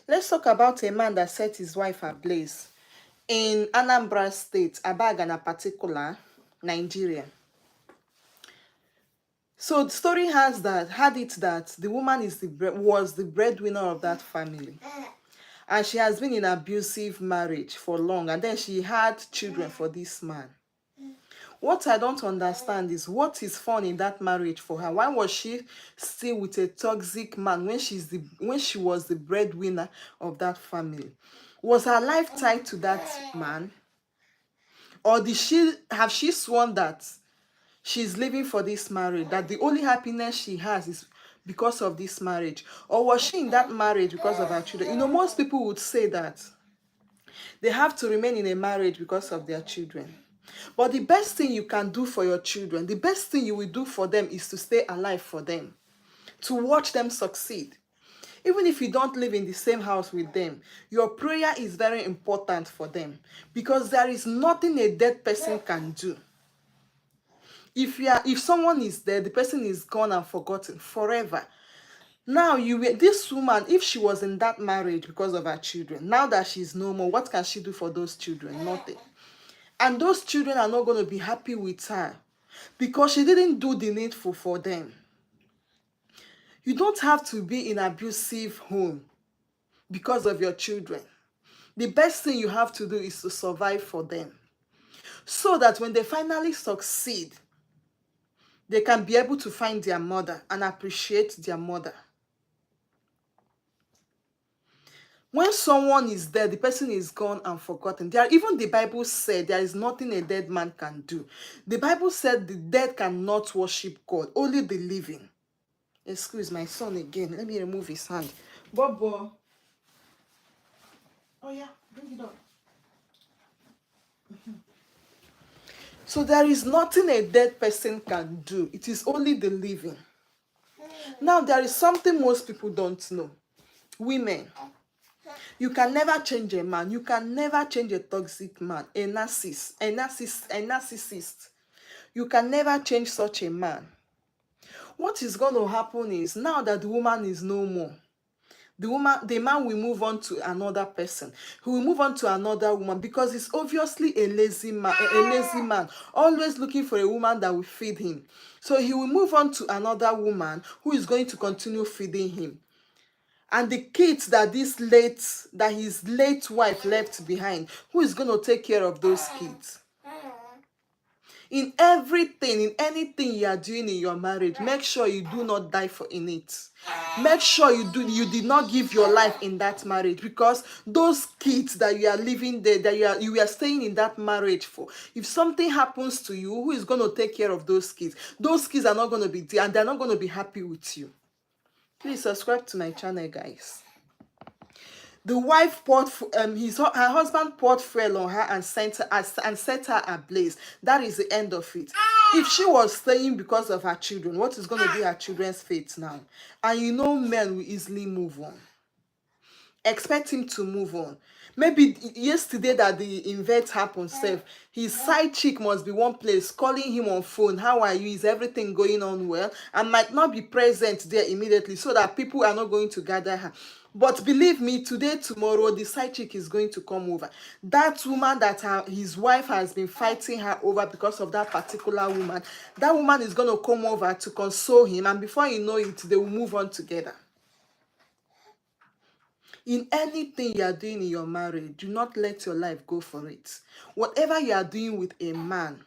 Let's talk about a man that set his wife ablaze in Anambra State, Abagana particular, Nigeria. So the story had it that the woman was the breadwinner of that family, and she has been in abusive marriage for long, and then she had children for this man. What I don't understand is what is fun in that marriage for her. Why was she still with a toxic man when she was the breadwinner of that family? Was her life tied to that man? Or did she sworn that she's living for this marriage, that the only happiness she has is because of this marriage? Or was she in that marriage because of her children? Most people would say that they have to remain in a marriage because of their children. But the best thing you can do for your children, the best thing you will do for them is to stay alive for them, to watch them succeed. Even if you don't live in the same house with them, your prayer is very important for them, because there is nothing a dead person can do. If someone is dead, the person is gone and forgotten forever. Now this woman, if she was in that marriage because of her children, now that she's no more, what can she do for those children? Nothing. And those children are not going to be happy with her because she didn't do the needful for them. You don't have to be in an abusive home because of your children. The best thing you have to do is to survive for them, so that when they finally succeed, they can be able to find their mother and appreciate their mother. When someone is dead, the person is gone and forgotten. Even the Bible said there is nothing a dead man can do. The Bible said the dead cannot worship God, only the living. Excuse my son again. Let me remove his hand. Bobo. Oh yeah, bring it up. So there is nothing a dead person can do. It is only the living. Now there is something most people don't know. Women. You can never change a man. You can never change a toxic man, a narcissist. You can never change such a man. What is going to happen is, now that the woman is no more, the man will move on to another person. He will move on to another woman, because he's obviously a lazy man, always looking for a woman that will feed him. So he will move on to another woman who is going to continue feeding him. And the kids that his late wife left behind, who is going to take care of those kids? In everything, in anything you are doing in your marriage, make sure you do not die in it. Make sure you did not give your life in that marriage, because those kids that you are living there, that you are staying in that marriage for, if something happens to you, who is going to take care of those kids? Those kids are not going to be there, and they're not going to be happy with you. Please subscribe to my channel, guys. The wife her husband poured fuel on her and set her ablaze. That is the end of it. If she was staying because of her children, what is going to be her children's fate now? And men will easily move on. Expect him to move on. Maybe yesterday that the event happened, his side chick must be one place calling him on phone. How are you? Is everything going on well? And might not be present there immediately, so that people are not going to gather her. But believe me, today, tomorrow, the side chick is going to come over. That woman that his wife has been fighting her over because of that particular woman, that woman is going to come over to console him, and before you know it, they will move on together. In anything you are doing in your marriage, do not let your life go for it. Whatever you are doing with a man,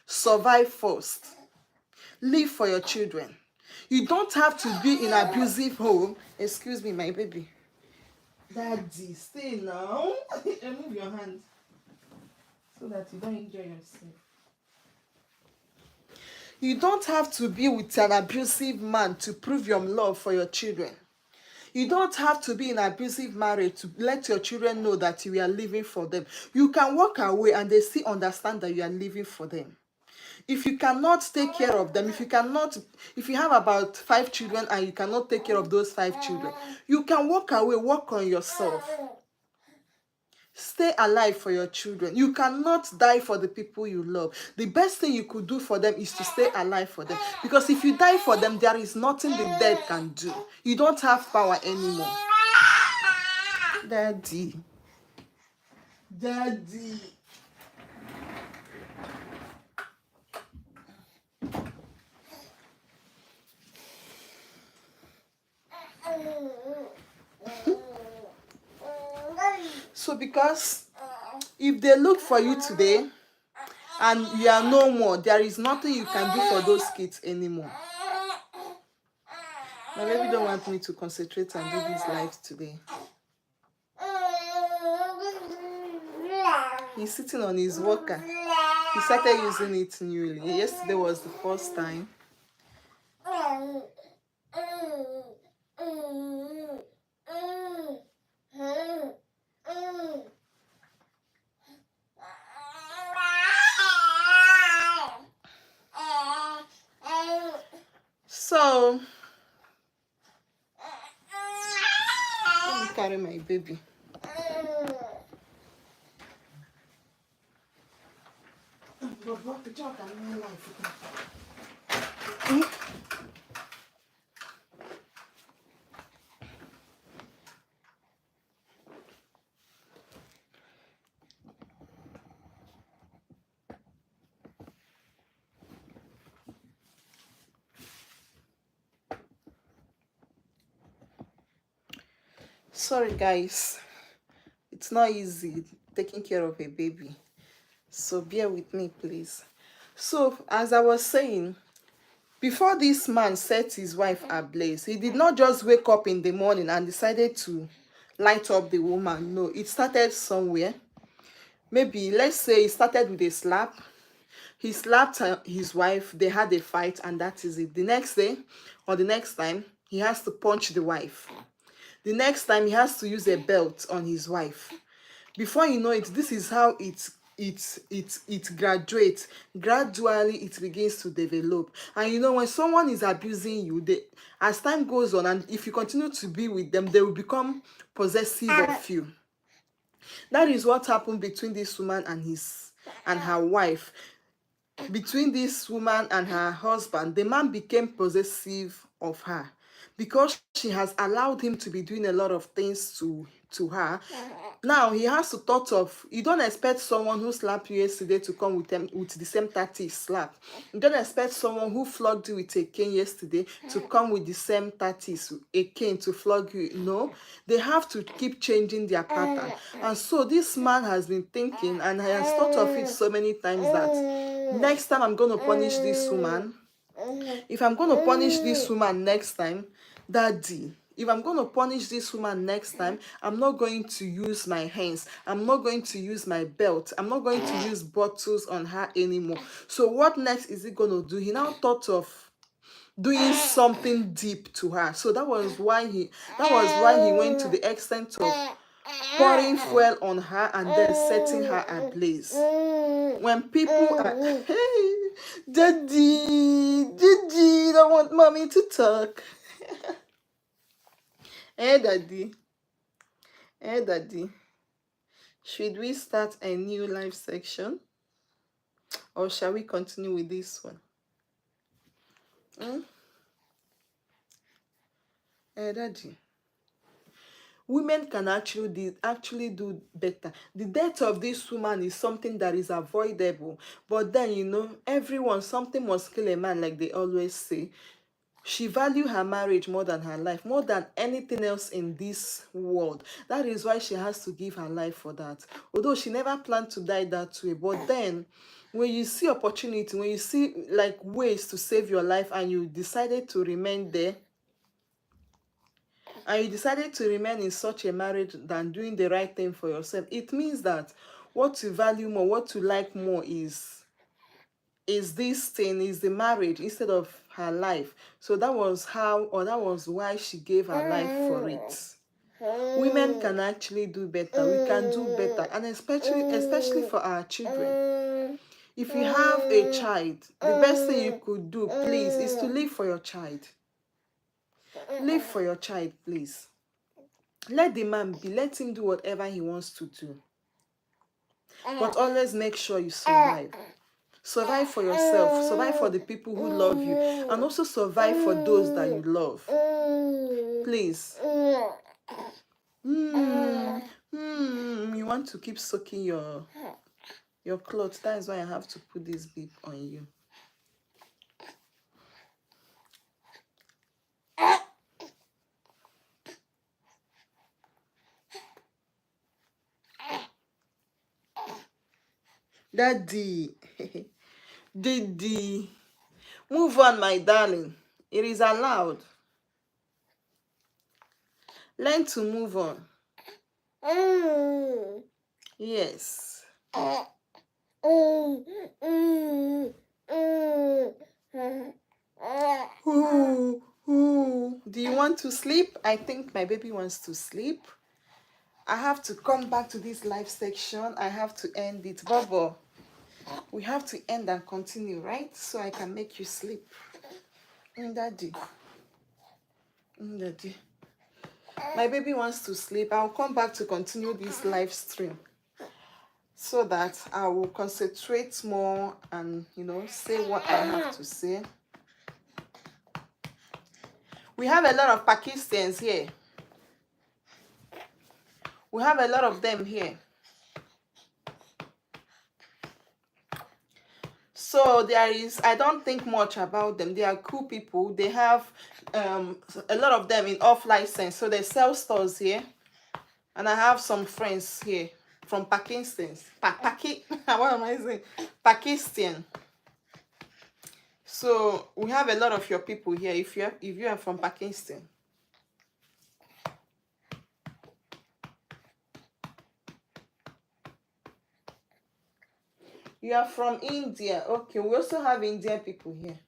survive first. Live for your children. You don't have to be in an abusive home. Excuse me, my baby. Daddy, stay now. Remove your hand so that you don't injure yourself. You don't have to be with an abusive man to prove your love for your children. You don't have to be in an abusive marriage to let your children know that you are living for them. You can walk away and they still understand that you are living for them. If you cannot take care of them, if you have about 5 children and you cannot take care of those 5 children, you can walk away, work on yourself. Stay alive for your children. You cannot die for the people you love. The best thing you could do for them is to stay alive for them. Because if you die for them, there is nothing the dead can do. You don't have power anymore. Daddy. Daddy. So because if they look for you today and you are no more, there is nothing you can do for those kids anymore. My baby don't want me to concentrate and do this live today. He's sitting on his walker. He started using it newly. Yesterday was the first time. So let me carry my baby. Sorry guys, it's not easy taking care of a baby, so bear with me please. So as I was saying, before this man set his wife ablaze, he did not just wake up in the morning and decided to light up the woman. No, it started somewhere. Maybe let's say it started with a slap. He slapped his wife, they had a fight, and that is it. The next day or the next time, he has to punch the wife. The next time, he has to use a belt on his wife. Before you know it, this is how it graduates. Gradually, it begins to develop. And you know, when someone is abusing you, as time goes on, and if you continue to be with them, they will become possessive of you. That is what happened between this woman and her wife. Between this woman and her husband, the man became possessive of her because she has allowed him to be doing a lot of things to her. Now he has to thought of, you don't expect someone who slapped you yesterday to come with the same 30 slap. You don't expect someone who flogged you with a cane yesterday to come with the same 30 a cane to flog you. No, they have to keep changing their pattern. And so this man has been thinking and has thought of it so many times that next time I'm going to punish this woman. If I'm going to punish this woman next time, Daddy, if I'm going to punish this woman next time, I'm not going to use my hands. I'm not going to use my belt. I'm not going to use bottles on her anymore. So what next is he going to do? He now thought of doing something deep to her. So that was why he went to the extent of pouring fuel on her and then setting her ablaze. When people are, hey, Daddy, don't want mommy to talk. Hey, Daddy. Hey, Daddy. Should we start a new live section? Or shall we continue with this one? Hey, Daddy. Women can actually do better. The death of this woman is something that is avoidable. But then, you know, something must kill a man, like they always say. She valued her marriage more than her life, more than anything else in this world. That is why she has to give her life for that. Although she never planned to die that way. But then, when you see opportunity, when you see like ways to save your life and you decided to remain there, and you decided to remain in such a marriage than doing the right thing for yourself, it means that what you value more, what you like more is this thing, is the marriage instead of her life. So that was why she gave her life for it. Women can actually do better. We can do better, and especially for our children. If you have a child, the best thing you could do, please, is to live for your child. Live for your child, please. Let the man be. Let him do whatever he wants to do. But always make sure you survive. Survive for yourself. Survive for the people who love you. And also survive for those that you love. Please. want to keep soaking your clothes. That is why I have to put this bib on you. Daddy. Diddy. Move on, my darling. It is allowed. Learn to move on. Yes. Ooh, ooh. Do you want to sleep? I think my baby wants to sleep. I have to come back to this live section. I have to end it. Bobo, we have to end and continue, right? So I can make you sleep. Daddy. Daddy. My baby wants to sleep. I'll come back to continue this live stream so that I will concentrate more and, say what I have to say. We have a lot of Pakistans here. We have a lot of them here. So I don't think much about them. They are cool people. They have a lot of them in off license. So they sell stores here. And I have some friends here from Pakistan. What am I saying? Pakistan. So we have a lot of your people here if you are from Pakistan. You are from India. Okay, we also have Indian people here.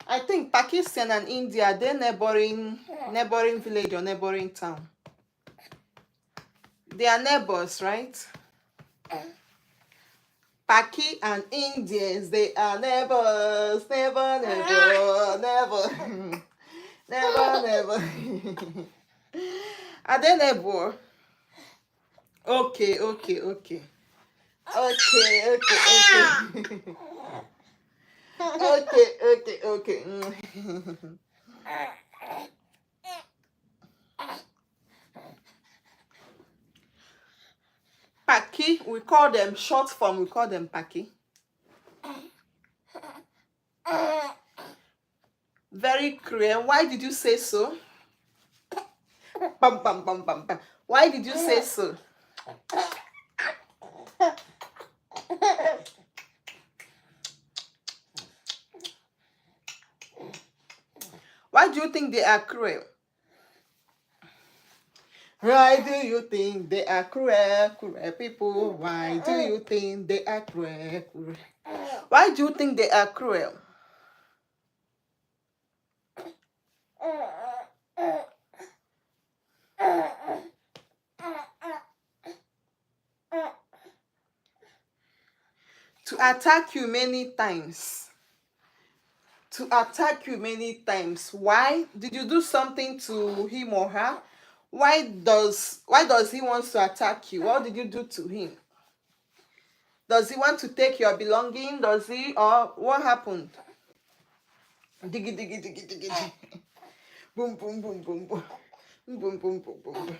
I think Pakistan and India, they're neighboring village or neighboring town. They are neighbors, right? Paki and Indians, they are neighbors. Never. Never. Are they neighbor? Okay. Okay. Paki, we call them short form, we call them Paki. Very clear. Why did you say so? Bam, bam, bam, bam, bam. Why did you say so? Why do you think they are cruel? Why do you think they are cruel people? Why do you think they are cruel? Why do you think they are cruel? To attack you many times. Why? Did you do something to him or her? Why does he want to attack you? What did you do to him? Does he want to take your belonging? Does he, or what happened? Diggy diggy diggy diggy. Boom boom boom boom boom. Boom boom boom boom boom.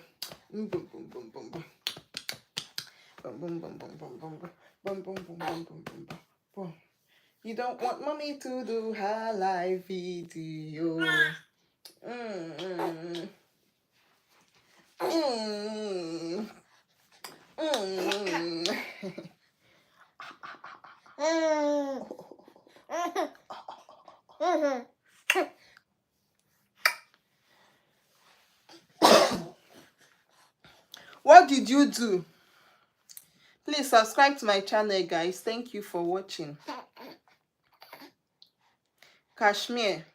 Boom boom boom boom boom boom. Boom boom boom boom boom boom. Boom boom boom boom boom boom boom. You don't want mommy to do her live video. What did you do? Please subscribe to my channel, guys. Thank you for watching. Kashmir.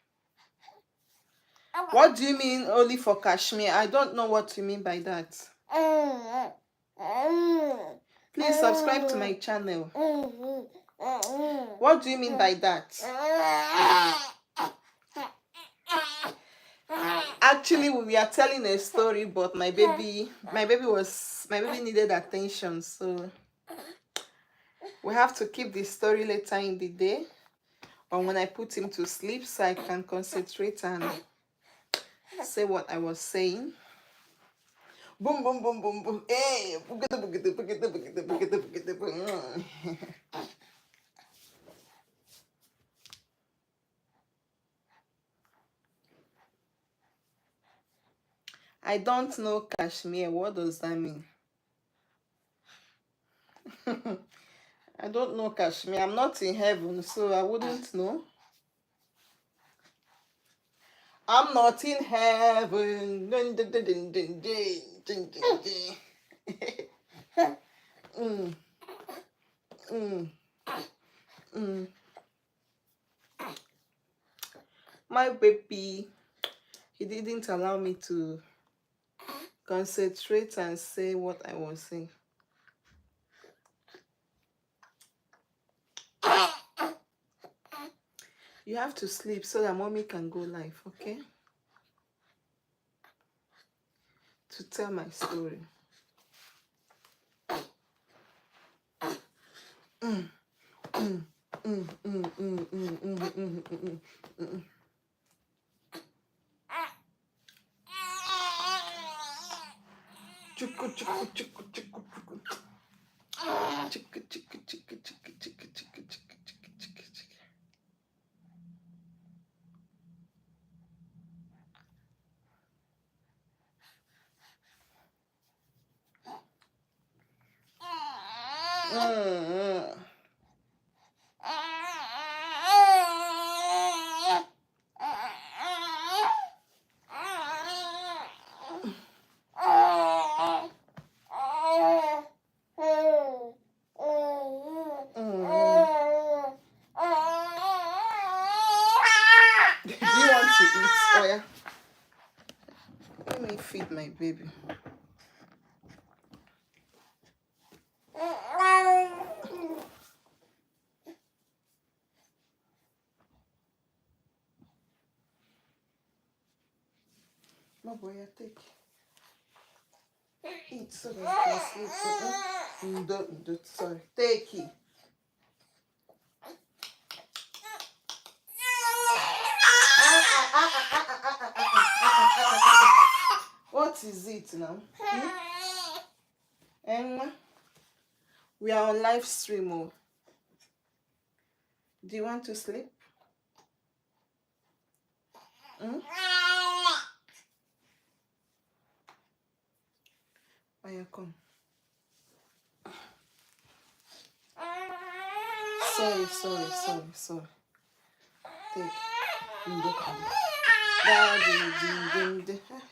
What do you mean only for Kashmir? I don't know what you mean by that. Please subscribe to my channel. What do you mean by that? Actually, we are telling a story, but my baby needed attention, so we have to keep the story later in the day, or when I put him to sleep, so I can concentrate and say what I was saying. Boom, boom, boom, boom, boom. Hey, boogada, boogada, boogada, boogada, boogada, boogada, boom. I don't know Kashmir. What does that mean? I don't know Kashmir. I'm not in heaven, so I wouldn't know. I'm not in heaven. Dun, dun, dun, dun, dun, dun, dun, dun, dun. Mm, mm, mm. My baby, he didn't allow me to concentrate and say what I was saying. You have to sleep so that mommy can go live, okay? To tell my story. Mm, mm, mm, mm, mm, mm, mm, mm, mm, mm, mm. Chuku, chuku, chuku, chuku, chuku. Chuku, chuku, chuku, chuku, chuku, chuku, chuku, chuku, chuku, chuku. Mm, mm. Do you want to eat? Oh yeah. Let me feed my baby. My boy, I take. Eat so that you can sleep. Don't, sorry. Take it. What is it now? And we are on live stream. Oh. Do you want to sleep? Hmm? Oh, yeah, come. Sorry. Take.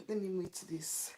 Let me meet this.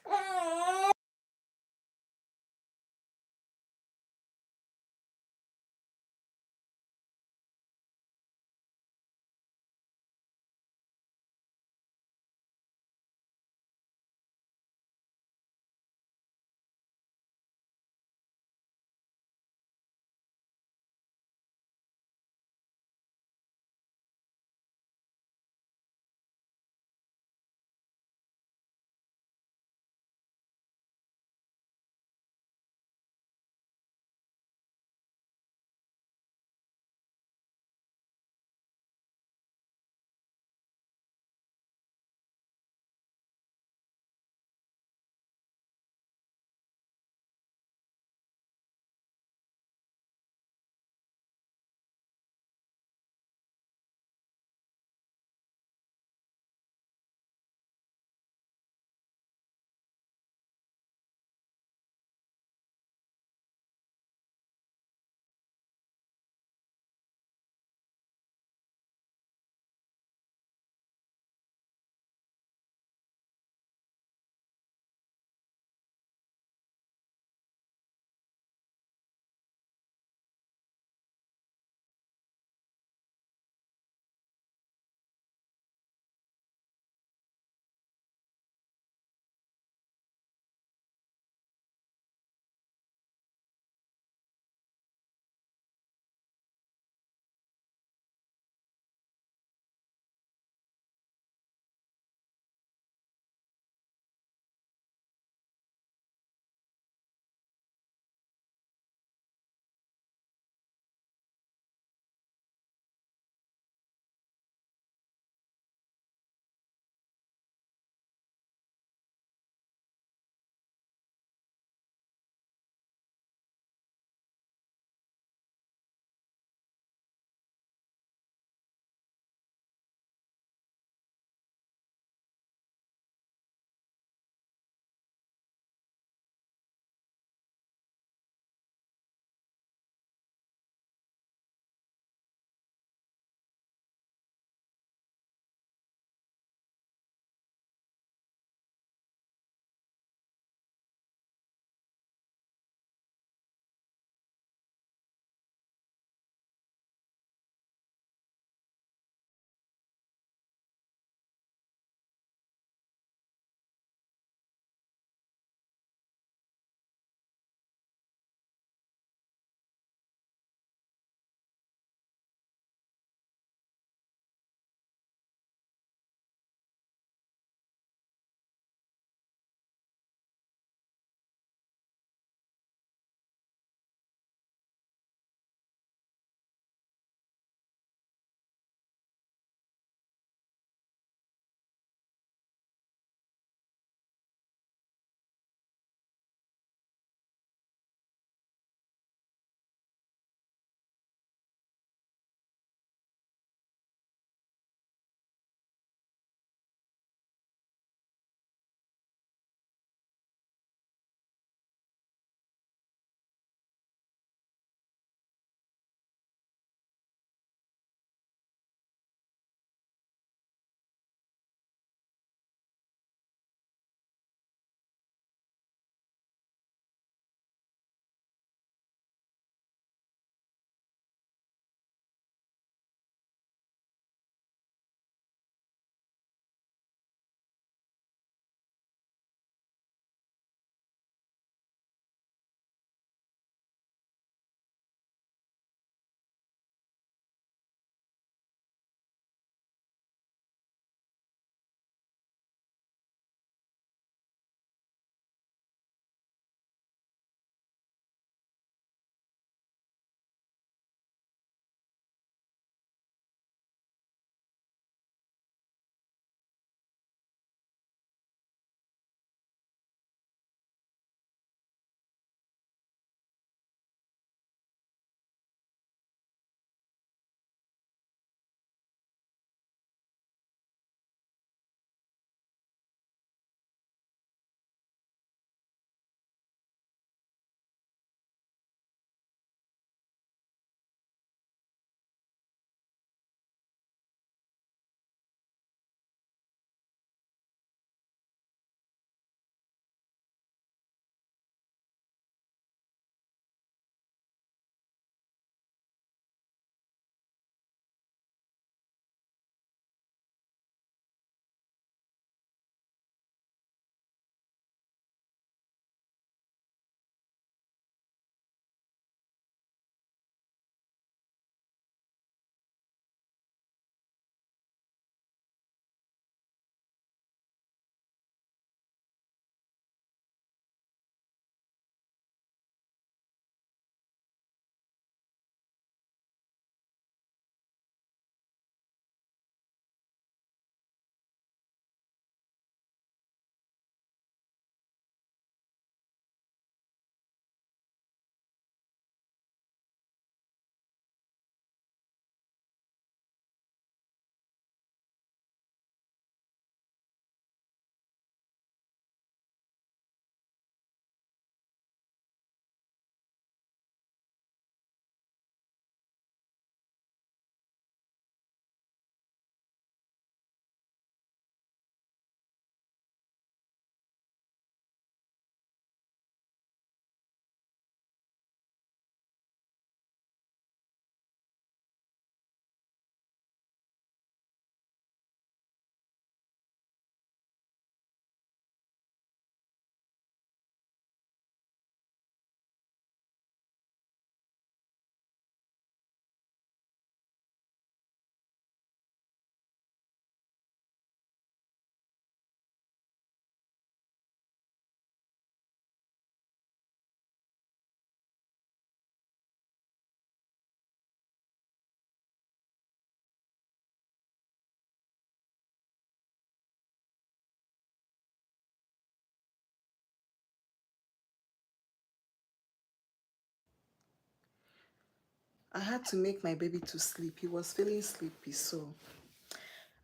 I had to make my baby to sleep. He was feeling sleepy, so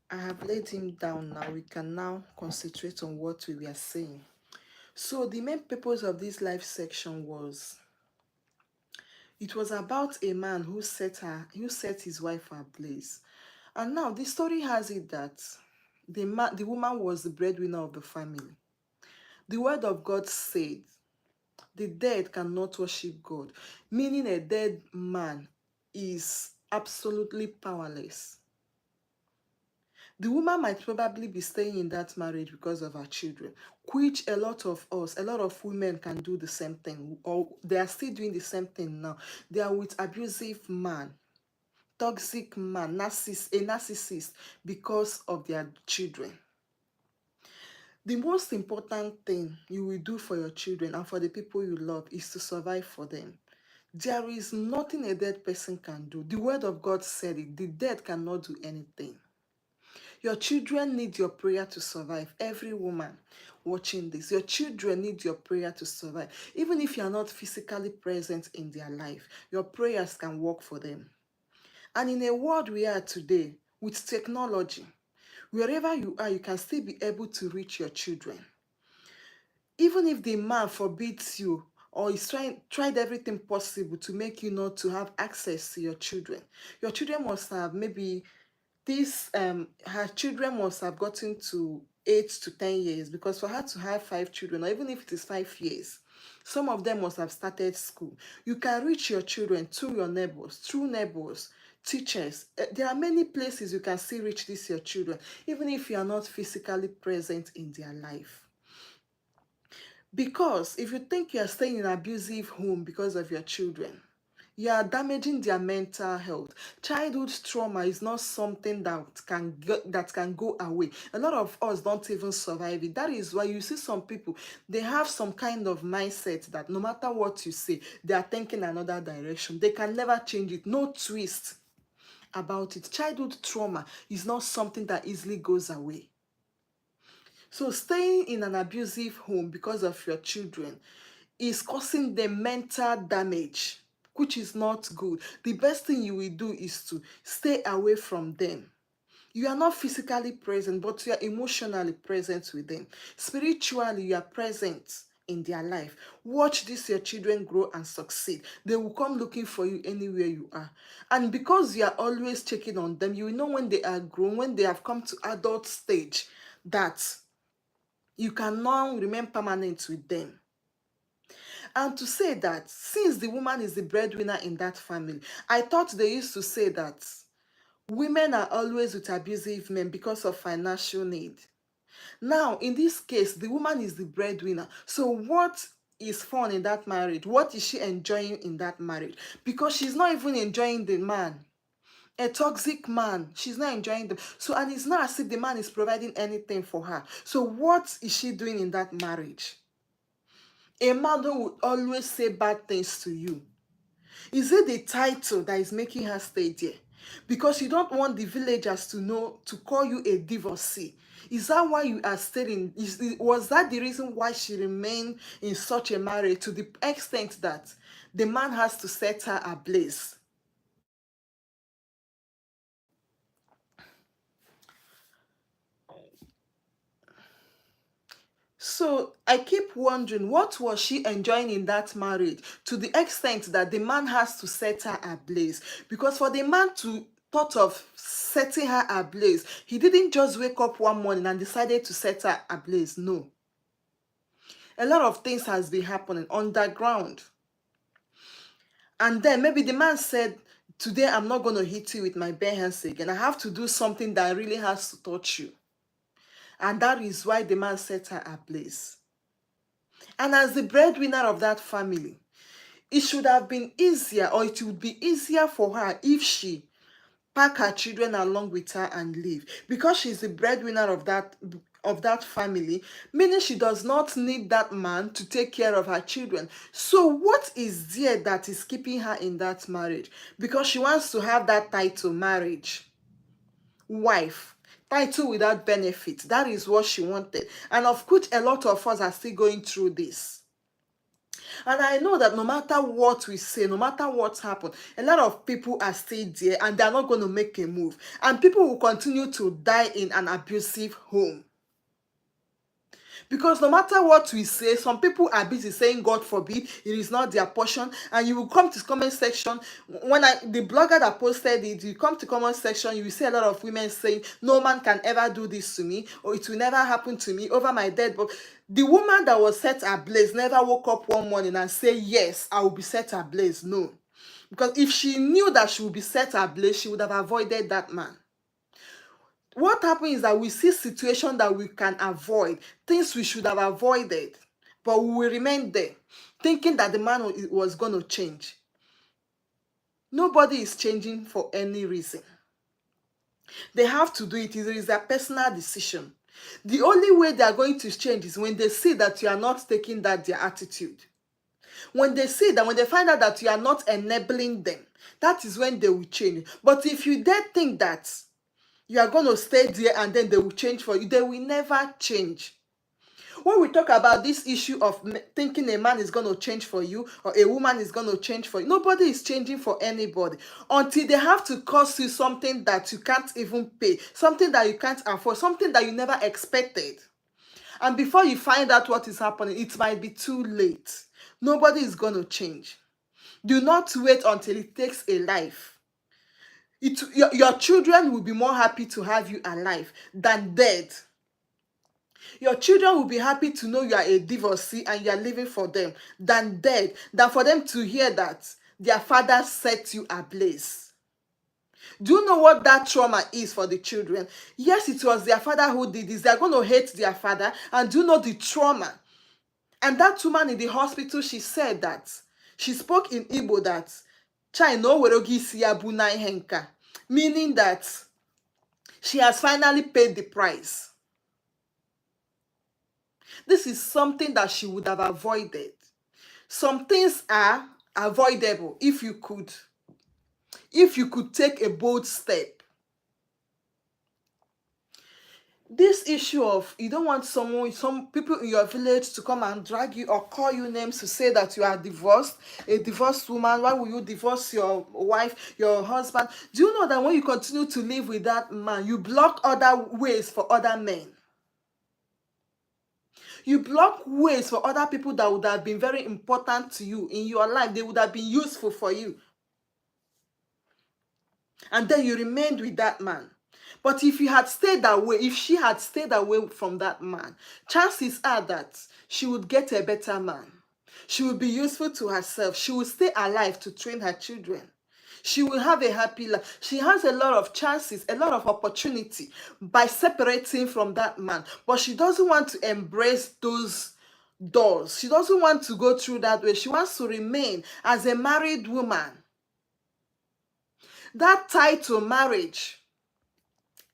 I have laid him down now. We can now concentrate on what we were saying. So the main purpose of this live section was, it was about a man who set his wife ablaze. And now the story has it that the woman was the breadwinner of the family. The word of God said, the dead cannot worship God, meaning a dead man is absolutely powerless. The woman might probably be staying in that marriage because of her children, which a lot of us, a lot of women can do the same thing, or they are still doing the same thing now. They are with abusive man, toxic man, a narcissist because of their children. The most important thing you will do for your children and for the people you love is to survive for them. There is nothing a dead person can do. The word of God said it. The dead cannot do anything. Your children need your prayer to survive. Every woman watching this, your children need your prayer to survive. Even if you are not physically present in their life, your prayers can work for them. And in a world we are today, with technology, wherever you are, you can still be able to reach your children. Even if the man forbids you or is tried everything possible to make you not to have access to your children must have maybe this her children must have gotten to 8 to 10 years, because for her to have 5 children, or even if it is 5 years, some of them must have started school. You can reach your children through your neighbors, teachers. There are many places you can still reach your children, even if you are not physically present in their life. Because if you think you are staying in an abusive home because of your children, you are damaging their mental health. Childhood trauma is not something that can go away. A lot of us don't even survive it. That is why you see some people, they have some kind of mindset that no matter what you say, they are thinking another direction. They can never change it. No twist about it. Childhood trauma is not something that easily goes away. So staying in an abusive home because of your children is causing them mental damage, which is not good. The best thing you will do is to stay away from them. You are not physically present, but you are emotionally present with them. Spiritually, you are present in their life. Watch this your children grow and succeed. They will come looking for you anywhere you are. And because you are always checking on them, you will know when they are grown, when they have come to adult stage, that you can now remain permanent with them. And to say that since the woman is the breadwinner in that family, I thought they used to say that women are always with abusive men because of financial need. Now, in this case, the woman is the breadwinner. So what is fun in that marriage? What is she enjoying in that marriage? Because she's not even enjoying the man. A toxic man, she's not enjoying them. So, and it's not as if the man is providing anything for her. So what is she doing in that marriage? A man who would always say bad things to you. Is it the title that is making her stay there? Because you don't want the villagers to know, to call you a divorcee. Is that why you are staying? Was that the reason why she remained in such a marriage, to the extent that the man has to set her ablaze? So I keep wondering, what was she enjoying in that marriage to the extent that the man has to set her ablaze? Because for the man to thought of setting her ablaze, he didn't just wake up one morning and decided to set her ablaze. No. A lot of things has been happening underground. And then maybe the man said, today I'm not going to hit you with my bare hands again. I have to do something that really has to touch you. And that is why the man set her ablaze. And as the breadwinner of that family, it should have been easier, or it would be easier for her if she pack her children along with her and leave, because she's the breadwinner of that family, meaning she does not need that man to take care of her children. So what is there that is keeping her in that marriage? Because she wants to have that title, marriage wife, title without benefit. That is what she wanted, and of which a lot of us are still going through this. And I know that no matter what we say, no matter what happens, a lot of people are still there and they're not going to make a move. And people will continue to die in an abusive home. Because no matter what we say, some people are busy saying, God forbid, it is not their portion. And you will come to comment section. The blogger that posted it, you come to comment section, you will see a lot of women saying, no man can ever do this to me, or it will never happen to me over my dead body. The woman that was set ablaze never woke up one morning and say, yes, I will be set ablaze. No. Because if she knew that she would be set ablaze, she would have avoided that man. What happens is that we see situations that we can avoid, things we should have avoided, but we will remain there, thinking that the man was going to change. Nobody is changing for any reason. They have to do it. It is their personal decision. The only way they are going to change is when they see that you are not taking that their attitude. When they find out that you are not enabling them, that is when they will change. But if you dare think that you are going to stay there and then they will change for you, they will never change. When we talk about this issue of thinking a man is going to change for you or a woman is going to change for you, nobody is changing for anybody until they have to cost you something that you can't even pay, something that you can't afford, something that you never expected. And before you find out what is happening, it might be too late. Nobody is going to change. Do not wait until it takes a life. Your children will be more happy to have you alive than dead. Your children will be happy to know you are a divorcee and you are living for them than dead, than for them to hear that their father set you ablaze. Do you know what that trauma is for the children? Yes, it was their father who did this. They are going to hate their father. And do you know the trauma? And that woman in the hospital, she said that. She spoke in Igbo that, Chai no werogi siya bunai henka, meaning that she has finally paid the price. This is something that she would have avoided. Some things are avoidable if you could take a bold step. This issue of you don't want some people in your village to come and drag you or call you names to say that you are divorced, a divorced woman. Why will you divorce your wife, your husband? Do you know that when you continue to live with that man, you block other ways for other men? You block ways for other people that would have been very important to you in your life. They would have been useful for you. And then you remained with that man. But if you had stayed that way, if she had stayed away from that man, chances are that she would get a better man. She would be useful to herself. She would stay alive to train her children. She will have a happy life. She has a lot of chances, a lot of opportunity by separating from that man. But she doesn't want to embrace those doors. She doesn't want to go through that way. She wants to remain as a married woman. That tie to marriage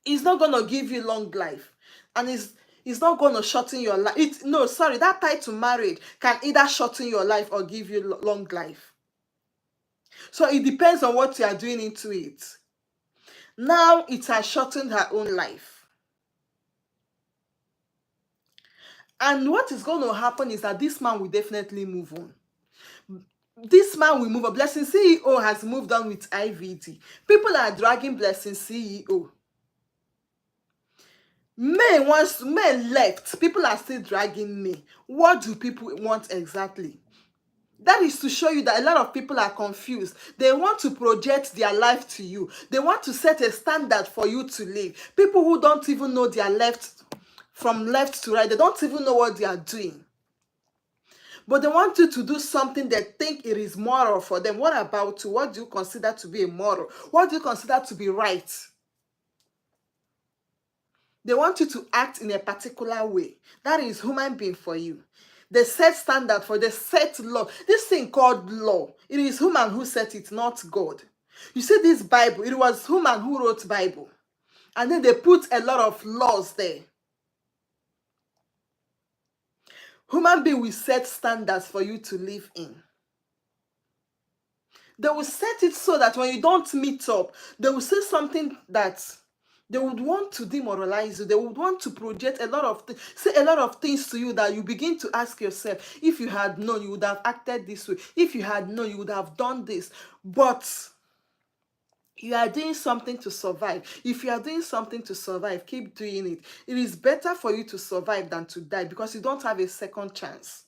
is not going to give you long life. And it's not going to shorten your life. That tie to marriage can either shorten your life or give you long life. So it depends on what you are doing into it. Now it has shortened her own life. And what is going to happen is that this man will definitely move on. This man will move on. Blessing CEO has moved on with IVD. People are dragging Blessing CEO. Men left. People are still dragging me. What do people want exactly? That is to show you that a lot of people are confused. They want to project their life to you. They want to set a standard for you to live. People who don't even know their from left to right. They don't even know what they are doing. But they want you to do something they think it is moral for them. What about you? What do you consider to be a moral? What do you consider to be right? They want you to act in a particular way. That is human being for you. They set standard for, they set law. This thing called law, it is human who set it, not God. You see this Bible, it was human who wrote Bible. And then they put a lot of laws there. Human being will set standards for you to live in. They will set it so that when you don't meet up, they will say something that They would want to demoralize you. They would want to project a lot of say a lot of things to you that you begin to ask yourself, if you had known, you would have acted this way. If you had known, you would have done this. But you are doing something to survive. If you are doing something to survive, keep doing it. It is better for you to survive than to die, because you don't have a second chance.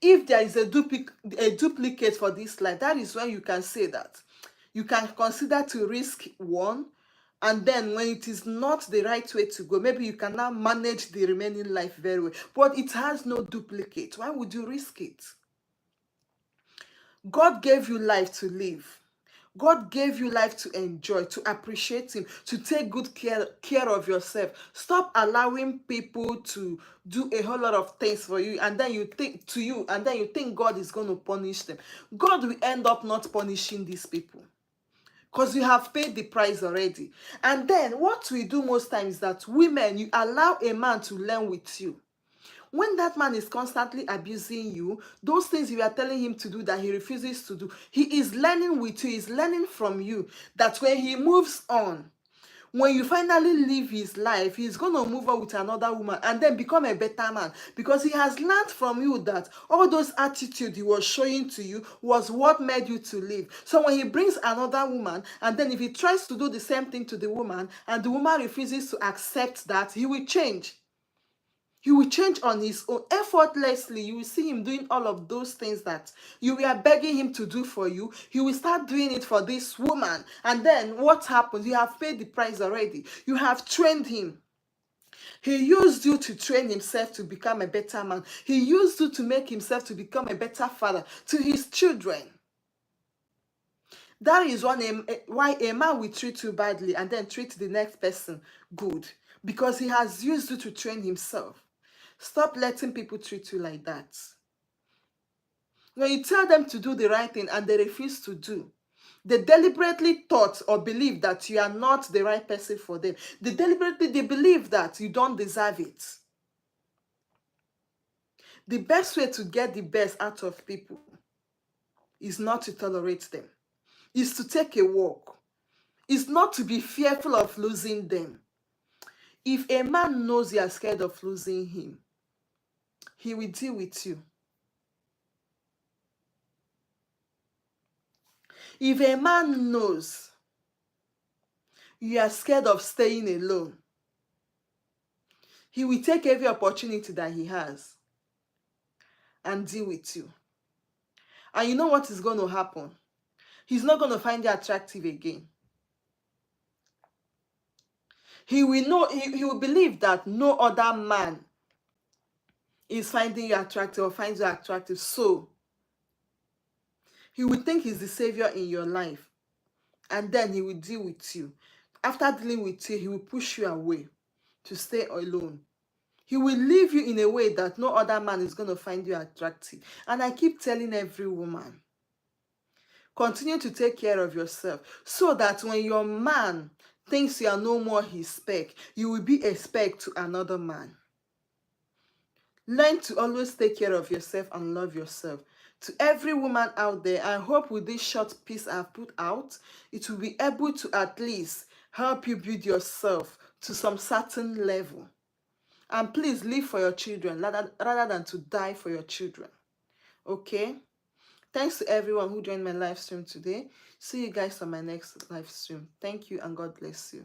If there is a duplicate for this life, that is when you can say that you can consider to risk one, and then when it is not the right way to go, maybe you can now manage the remaining life very well. But it has no duplicate. Why would you risk it? God gave you life to live. God gave you life to enjoy, to appreciate Him, to take good care of yourself. Stop allowing people to do a whole lot of things for you, and then you think God is going to punish them. God will end up not punishing these people, because you have paid the price already. And then what we do most times is that women, you allow a man to learn with you. When that man is constantly abusing you, those things you are telling him to do that he refuses to do, he is learning with you, he's learning from you, that when he moves on, when you finally live his life, he's going to move on with another woman and then become a better man, because he has learned from you that all those attitudes he was showing to you was what made you to live. So when he brings another woman, and then if he tries to do the same thing to the woman and the woman refuses to accept that, he will change. He will change on his own, effortlessly. You will see him doing all of those things that you were begging him to do for you. He will start doing it for this woman. And then what happens? You have paid the price already. You have trained him. He used you to train himself to become a better man. He used you to make himself to become a better father to his children. That is why a man will treat you badly and then treat the next person good, because he has used you to train himself. Stop letting people treat you like that. When you tell them to do the right thing and they refuse to do, they deliberately thought or believe that you are not the right person for them. They believe that you don't deserve it. The best way to get the best out of people is not to tolerate them. Is to take a walk. Is not to be fearful of losing them. If a man knows you are scared of losing him, he will deal with you. If a man knows you are scared of staying alone, he will take every opportunity that he has and deal with you. And you know what is going to happen? He's not going to find you attractive again. He will believe that no other man is finding you attractive or finds you attractive. So he will think he's the savior in your life, and then he will deal with you. After dealing with you, he will push you away to stay alone. He will leave you in a way that no other man is going to find you attractive. And I keep telling every woman, continue to take care of yourself, so that when your man thinks you are no more his spec, you will be a spec to another man. Learn to always take care of yourself and love yourself. To every woman out there, I hope with this short piece I've put out, it will be able to at least help you build yourself to some certain level. And please live for your children rather than to die for your children. Okay? Thanks to everyone who joined my live stream today. See you guys on my next live stream. Thank you and God bless you.